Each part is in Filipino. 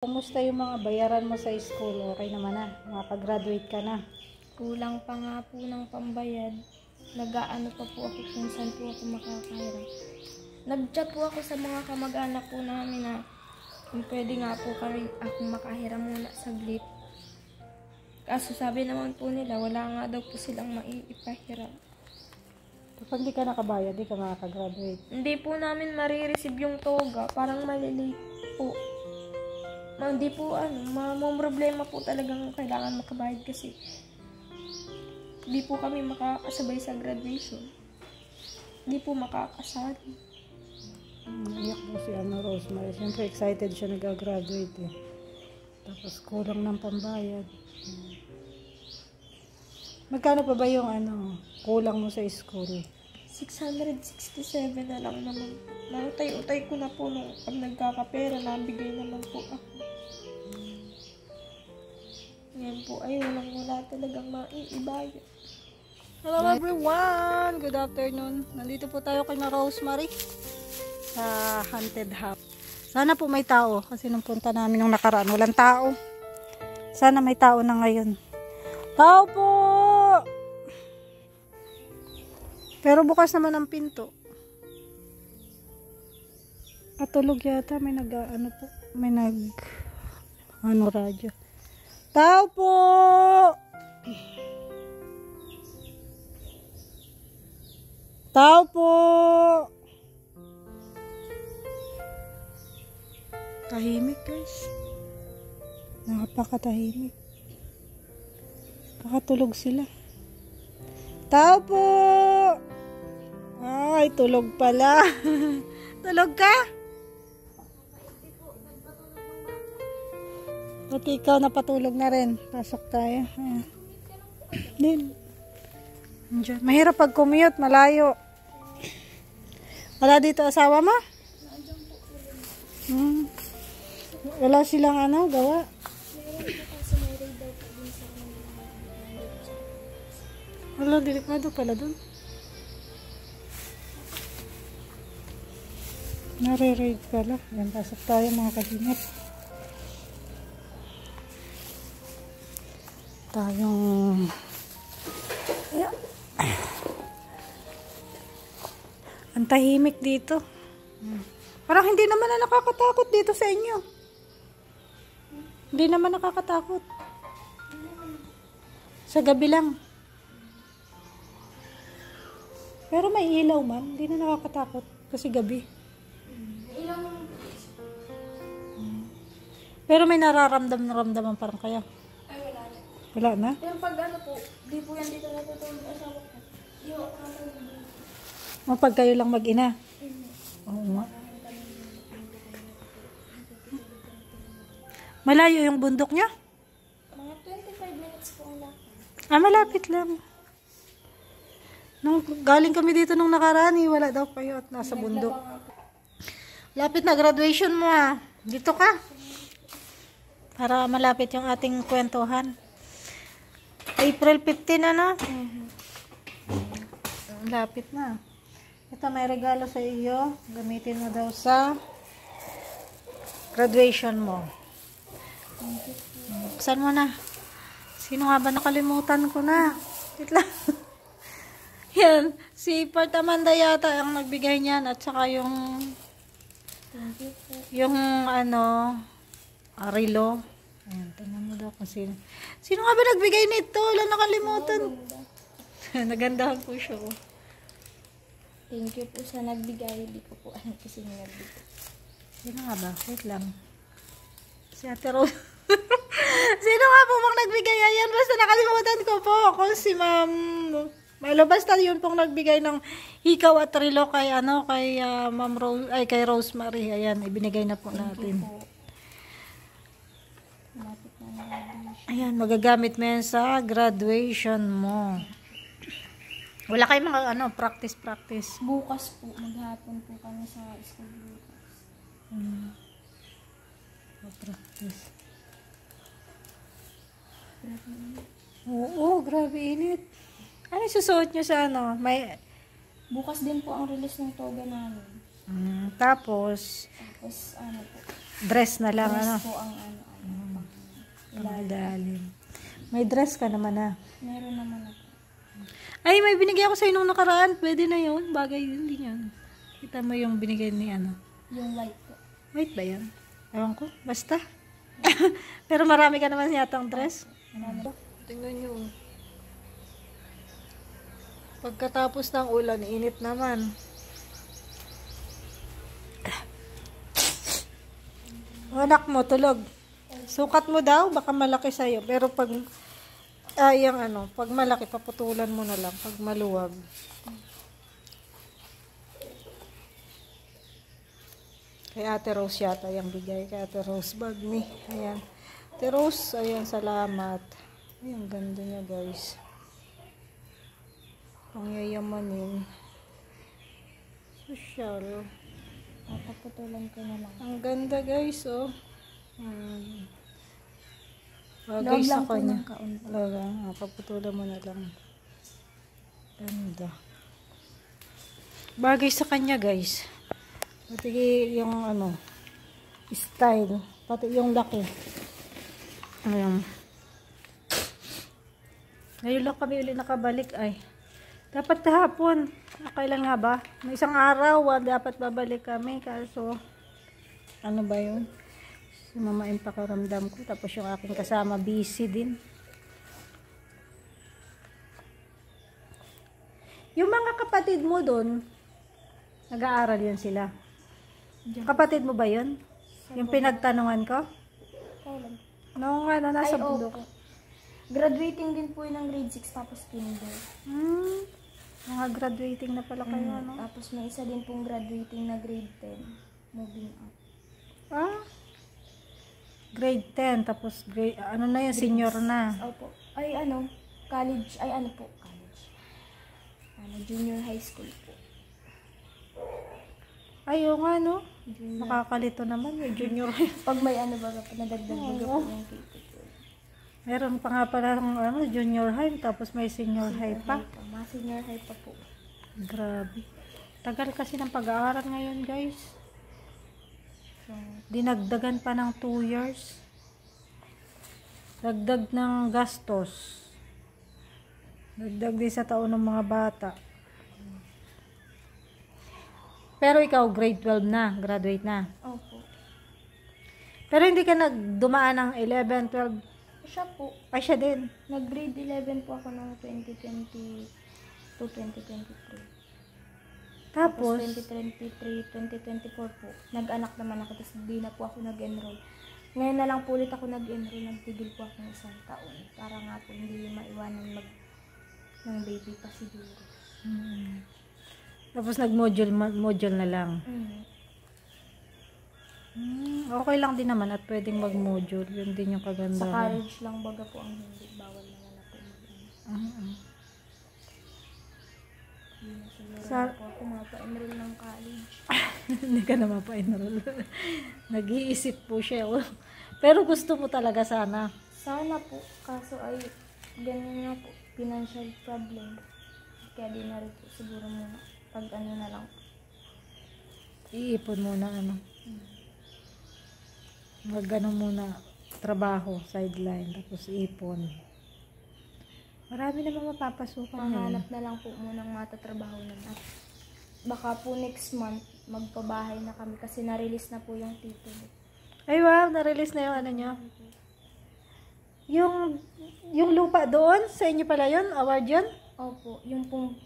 Kumusta yung mga bayaran mo sa school? Okay naman na. Makapag-graduate ka na. Kulang pa nga po ng pambayad. Nag-aano pa po ako kung saan po ako makakahirap. Nag-chat po ako sa mga kamag-anak po namin na kung pwede nga po kami akong makahiram muna saglit. Kaso sabi naman po nila, wala nga daw po silang maiipahiram. Kapag di ka nakabayad, di ka makakagraduate. Hindi po namin marireceive yung toga. Parang malilate po. Hindi po problema po talagang kailangan makabayad kasi hindi po kami makakasabay sa graduation. Hindi po makakasali. Iyak po si Rosemary. Siyempre excited siya nag-graduate eh. Tapos kulang ng pambayad. Magkano pa ba yung kulang mo sa school? 667 na lang naman. Nautay-utay ko na po nung pag nagkakapera, nabigay naman po ako. Yan po, ay wala talagang maiibayad. Hello everyone! Good afternoon. Nandito po tayo kay Rosemary sa haunted house. Sana po may tao kasi nung punta namin nung nakaraan, walang tao. Sana may tao na ngayon. Tao po! Pero bukas naman ang pinto. At tulog yata. May radyo. Tao po! Tao po! Tahimik guys. Napakatahimik. Pakatulog sila. Tao po! Ay, tulog pala. Tulog ka? Pati ikaw napatulog na rin. Pasok tayo. Din. Mahirap pag commute, malayo. Wala dito asawa mo? Wala silang gawa. Wala, delikado pala dun. Nare-raid pala. Yan, pasok tayo mga kaginip. Tayong ang tahimik dito. Parang hindi naman na nakakatakot dito sa inyo. Hindi naman nakakatakot. Sa gabi lang. Pero may ilaw man. Hindi na nakakatakot. Kasi gabi. Pero may nararamdaman parang kaya. Ay, wala na. Wala na? Pero pag po, di po yan dito natutulog asawa ko. Di po ako natutulog. Pag kayo lang mag-ina. Oo nga. Malayo yung bundok niya? Mga 25 minutes po ang lakad. Malapit lang. Nung galing kami dito nung nakaraan, wala daw kayo at nasa bundok. Lapit na graduation mo Dito ka. Para malapit yung ating kwentuhan. April 15 Lapit na. Ito may regalo sa iyo. Gamitin mo daw sa graduation mo. Buksan mo na. Sino nga ba nakalimutan ko na? Wait lang. Yan. Si Part Amanda yata ang nagbigay niyan. At saka yung relo. Ayan, tingnan mo daw kung sino. Sino nga ba nagbigay nito? Wala nakalimutan. Nagandahan po siya. Thank you po sa nagbigay. Hindi ko po alam kasi nagbigay. Sino nga ba? Wait lang. Si Ate Rose. Sino nga po bang nagbigay? Ayan, basta nakalimutan ko po. Kung si Ma'am Milo, basta yun pong nagbigay ng hikaw at relo kay Ma'am Rose, kay Rosemary. Ayan, ibinigay na po natin. Ayan, magagamit mo yan sa graduation mo. Wala kayong mga practice. Bukas po, maghapon po kami sa school bukas. Practice. Oo, grabe init. Ano susuot nyo sa Bukas din po ang release ng toga namin. Tapos Tapos, po, Dress na lang, ano? Dress po ang Ilalim. May dress ka naman, ha? Meron naman ako. Ay, may binigay ako sa'yo nung nakaraan. Pwede na yun. Bagay yun din yan. Kita mo yung binigay ni ano. Yung white po. White ba yan? Ewan ko. Basta. Pero marami ka naman yatang dress. Marami. Tingnan nyo. Pagkatapos ng ulan, init naman. Anak mo, tulog. Sukat mo daw, baka malaki sa'yo. Pero pag, pag malaki, paputulan mo na lang. Pag maluwag. Kay Ate Rose yata yung bigay. Kay Ate Rose Bagni. Ayan. Ate Rose, ayan, salamat. Ayan, ganda niya, guys. Pangyayamanin. Social. Papaputulan ko na lang. Ang ganda, guys, oh. Bagay Loob sa lang po kanya. ng kaunti. Talaga, paputulan mo na lang. Ganda. Bagay sa kanya, guys. Pati yung style. Pati yung laki. Ayan. Ngayon lang kami ulit nakabalik ay. Dapat kahapon. Kailan nga ba? May isang araw dapat babalik kami. Kaso, ano ba yun? Sumama yung pakiramdam ko. Tapos yung aking kasama busy din. Yung mga kapatid mo doon, nag-aaral yun sila. Kapatid mo ba yun? Yung pinagtanungan ko? Kailan? Noong nasa bundok. opo. Graduating din po yun ng grade 6 tapos kinder. Mga graduating na pala kayo, ano? Tapos may isa din pong graduating na grade 10. Moving up. Grade 10, tapos grade, ano na yun, senior na. Opo. Ay college. Ay college. Junior high school po. Ay, oo nga, no? Junior. Makakalito naman, yung junior. Pag may nadagdag baga po yung K-12. Meron pa nga pala junior high, tapos may senior high pa. Mga senior high pa po. Grabe. Tagal kasi ng pag-aaral ngayon, guys. So, Dinagdagan pa ng 2 years. Dagdag ng gastos. Dagdag din sa taon ng mga bata. Pero ikaw, grade 12 na, graduate na. opo. Pero hindi ka nagdumaan ng 11, 12. Siya po. Ay, siya din. Nag-grade 11 po ako noong 2020 to 2023. Tapos, 2023, 2024 po. Nag-anak naman ako, tapos hindi na po ako nag-enroll. Ngayon na lang po ulit ako nag-enroll. Nagtigil po ako ng 1 taon. Para nga po hindi maiwanan ng baby pa siguro. tapos nag-module na lang. Okay lang din naman at pwedeng mag-module. Yun din yung Sa kagandahan. college lang baga po ang hindi. Bawal naman na po mag-enroll. Hindi na siguro na po ako mapa-enroll ng college. Hindi ka na mapa-enroll. Nag-iisip po siya. Pero gusto mo talaga sana. Sana po. Kaso ay ganyan nga po. Financial problem. Kaya di na rin po siguro muna. Pag na lang. Iipon muna muna trabaho, sideline, tapos ipon. Marami namang mapapasukan Mahanap na lang po munang matatrabaho na. At baka po next month, magpabahay na kami kasi na-release na po yung titulo. Ay wow, na-release na yung nyo. Yung lupa doon, sa inyo pala yun? Award yun? Opo, yung pong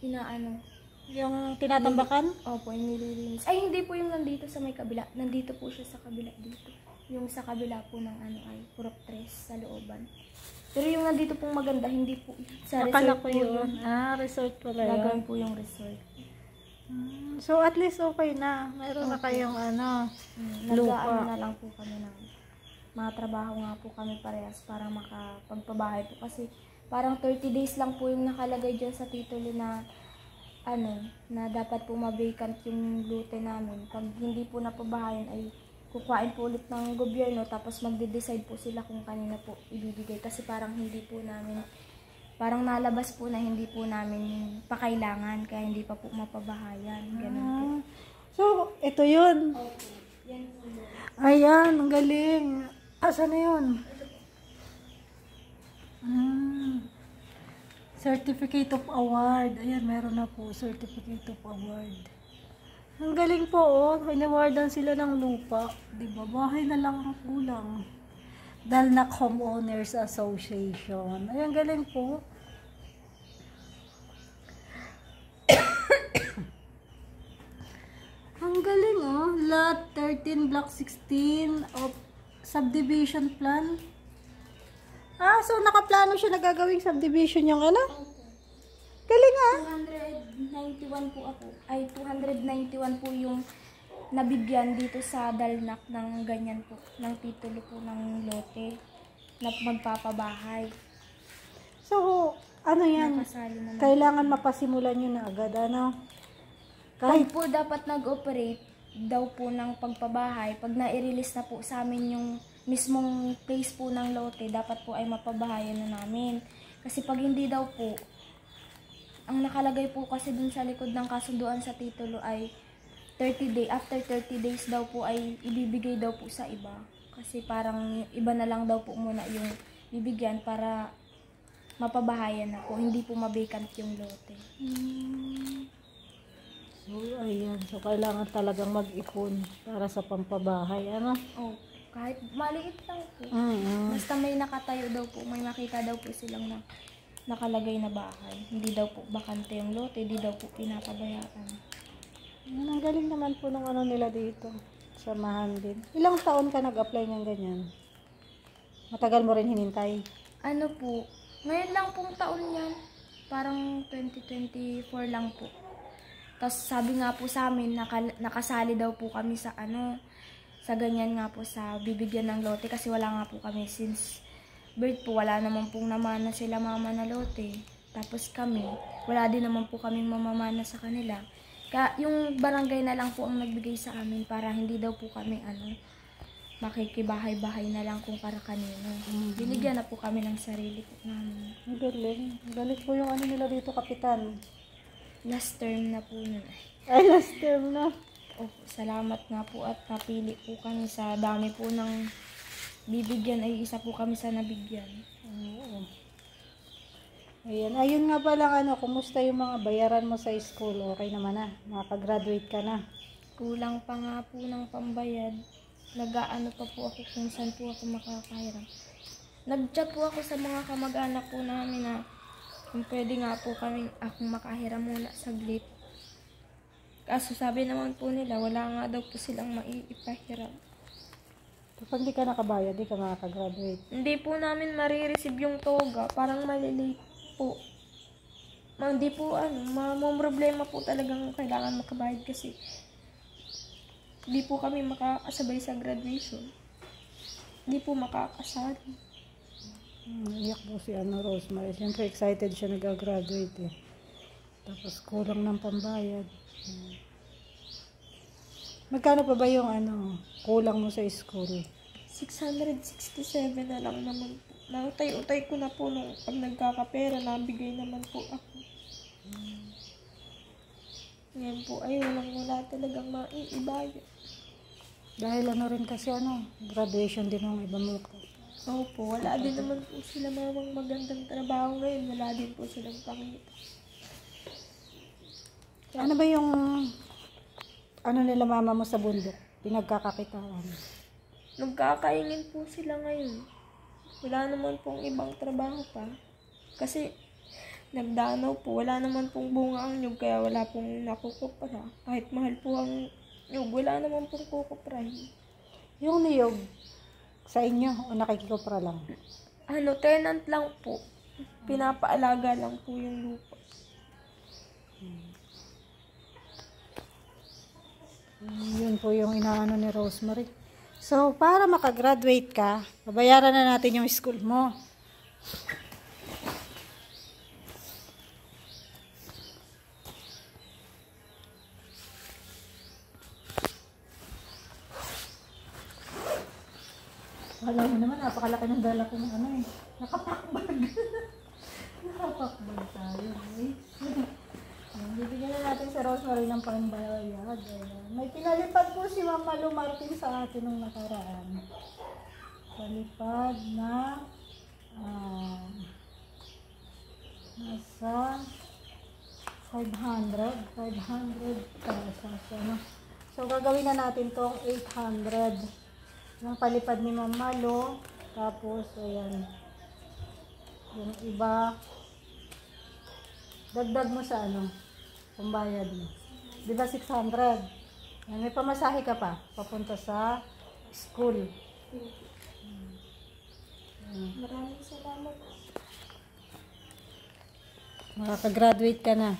Yung tinatambakan? Opo, yung nililinis. Ay, hindi po yung nandito sa may kabila. Nandito po siya sa kabila dito. Yung sa kabila po ng ay purok tres sa looban. Pero yung nandito pong maganda, hindi po sa Akala resort ko po yun. Resort pala yun. Gagawin po yung resort. So at least okay na. Mayroon na kayong lupa. Nag-aano na lang po kami ng mga trabaho nga po kami parehas para makapagpabahay po. Kasi parang 30 days lang po yung nakalagay dyan sa titulo na na dapat po mabakant yung lote namin. Pag hindi po napabahayan ay kukuhain po ulit ng gobyerno tapos magde-decide po sila kung kanina po ibibigay. Kasi parang hindi po namin, parang nalabas po na hindi po namin pakailangan kaya hindi pa po mapabahayan. Ganun po. So, ito yun. Yan po yun. Ayan, ang galing. Asa na yun? Certificate of Award. Ayan, meron na po. Certificate of Award. Ang galing po, oh. Inawardan sila ng lupa. Diba? Bahay na lang ang kulang. Dalnak Homeowners Association. Ayan, galing po. Ang galing, oh. Lot 13, Block 16 of subdivision plan. So nakaplano siya na gagawing subdivision yung ano? Galing, ah. 291 po ako. Ay, 291 po yung nabigyan dito sa Dalnak ng ganyan po. Ng titulo po ng lote na magpapabahay. So, ano yan? Nakasali naman. Kailangan mapasimulan nyo na agad, ano? Kahit Kahit po dapat nag-operate daw po ng pagpabahay, pag na-release na po sa amin yung mismong place po ng lote, dapat po ay mapabahayan na namin. Kasi pag hindi daw po, ang nakalagay po kasi dun sa likod ng kasunduan sa titulo ay 30 day, after 30 days daw po ay ibibigay daw po sa iba. Kasi parang iba na lang daw po muna yung bibigyan para mapabahayan na po, hindi po mabakant yung lote. So, ayan. So, kailangan talagang mag-ipon para sa pampabahay, ano? Oh, kahit maliit lang po. Basta may nakatayo daw po, may makita daw po silang nakalagay na bahay. Hindi daw po bakante yung lote, hindi daw po pinapabayaan. Ang galing naman po nung ano nila dito. Samahan din. Ilang taon ka nag-apply ng ganyan? Matagal mo rin hinintay? Ano po, ngayon lang pong taon yan. Parang 2024 lang po. Tapos sabi nga po sa amin, nakasali daw po kami sa sa ganyan nga po sa bibigyan ng lote. Kasi wala nga po kami since birth po, wala naman pong namana sila mama na lote. Tapos kami, wala din naman po kaming mamamana sa kanila. Kaya yung barangay na lang po ang nagbigay sa amin para hindi daw po kami makikibahay-bahay na lang kung para kanino. Binigyan na po kami ng sarili po namin. Ang galing. Ang galing po yung ano nila dito, kapitan. Last term na po nun. Ay, last term na. Opo, salamat nga po at napili po kami sa dami po ng bibigyan ay isa po kami sa nabigyan. Oo. Ayan. Ayun nga pala, kumusta yung mga bayaran mo sa school? Okay naman na. Makapag-graduate ka na. Kulang pa nga po ng pambayad. Nag-aano pa po ako kung saan po ako makakahiram. Nag-chat po ako sa mga kamag-anak po namin na kung pwede nga po akong makahiram muna saglit. Kaso sabi naman po nila, wala nga daw po silang maiipahiram. Kapag di ka nakabayad, di ka makakagraduate. Hindi po namin marireceive yung toga. Parang malilate po. Hindi po problema po talagang kailangan makabayad kasi hindi po kami makakasabay sa graduation. Hindi po makakasali. Iyak po si Rosemary. Siyempre excited siya nag-graduate eh. Tapos kulang ng pambayad. Magkano pa ba yung kulang mo sa school? 667 na lang naman po. Nautay-utay ko na po nung pag nagkakapera, nabigay naman po ako. Ngayon po ay wala talagang maiibayad. Dahil rin kasi graduation din ng iba mo. Opo, wala din naman po sila mamang magandang trabaho ngayon. Wala din po silang pakita. Ano ba yung nila mama mo sa bundok? Pinagkakakitaan. Nagkakaingin po sila ngayon. Wala naman pong ibang trabaho pa. Kasi nagdanaw po. Wala naman pong bunga ang nyug kaya wala pong nakukupra. Kahit mahal po ang nyug, wala naman pong kukuprahin. Yung niyog, sa inyo o nakikikupra lang? Tenant lang po. Pinapaalaga lang po yung lupa. Yun po yung inaano ni Rosemary. So, para makagraduate ka, babayaran na natin yung school mo. Alam mo naman, napakalaki ng dala kong nakapakbag. Nakapakbag tayo. Bibigyan na natin si Rosemary ng pambayad. Ayan. May pinalipad po si Ma'am Malu Martin sa atin nung nakaraan. Palipad na nasa 500 pesos. Ano? So, gagawin na natin tong 800. Yung palipad ni Ma'am Malu. Tapos, ayan. Yung iba, dagdag mo sa ano, pambayad mo. Di ba 600? Yan, may pamasahe ka pa, papunta sa school. Maraming salamat. Makakagraduate ka na.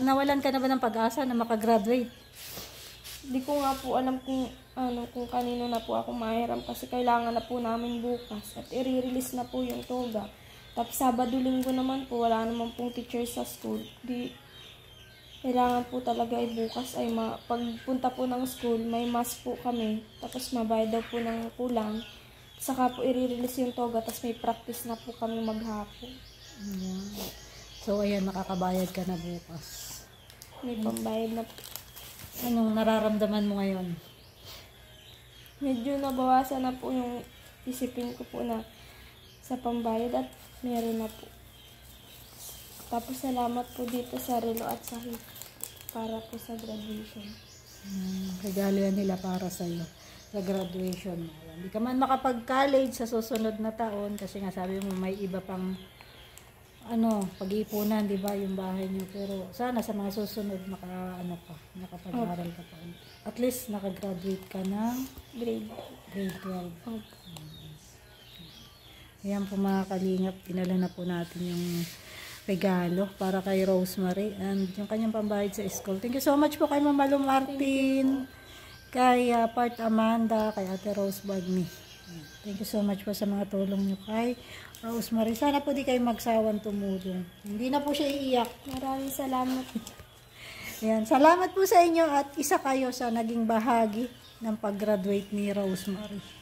Nawalan ka na ba ng pag-asa na makagraduate? Hindi ko nga po alam kung kanino na po ako mahiram kasi kailangan na po namin bukas at i-release na po yung toga. Tapos Sabado, Linggo naman po, wala naman pong teacher sa school. Kailangan po talaga ay bukas ay pagpunta po ng school, may mass po kami. Tapos mabayad daw po ng kulang. Saka po i-release yung toga, tapos may practice na po kami maghapon. Ayan. So, ayan, makakabayad ka na bukas. May pambayad na po. Anong nararamdaman mo ngayon? Medyo nabawasan na po yung isipin ko po na sa pambayad at meron na po. Tapos salamat po dito sa Relo at sa HIP para po sa graduation. Regalo yan nila para sa'yo sa graduation mo. Hindi ka man makapag-college sa susunod na taon kasi nga sabi mo may iba pang pag-iipunan, di ba, yung bahay niyo. Pero sana sa mga susunod nakapag-aral ka pa. At least nakagraduate ka ng Grade 12. Ayan po mga kalingap, pinala na po natin yung regalo para kay Rosemary and yung kanyang pambayad sa school. Thank you so much po kay Ma'am Malu Martin, kay Part Amanda, kay Ate Rose Bagni. Thank you so much po sa mga tulong niyo kay Rosemary. Sana po di kayo magsawang tumulong. Hindi na po siya iiyak. Maraming salamat. Ayan, salamat po sa inyo at isa kayo sa naging bahagi ng pag-graduate ni Rosemary.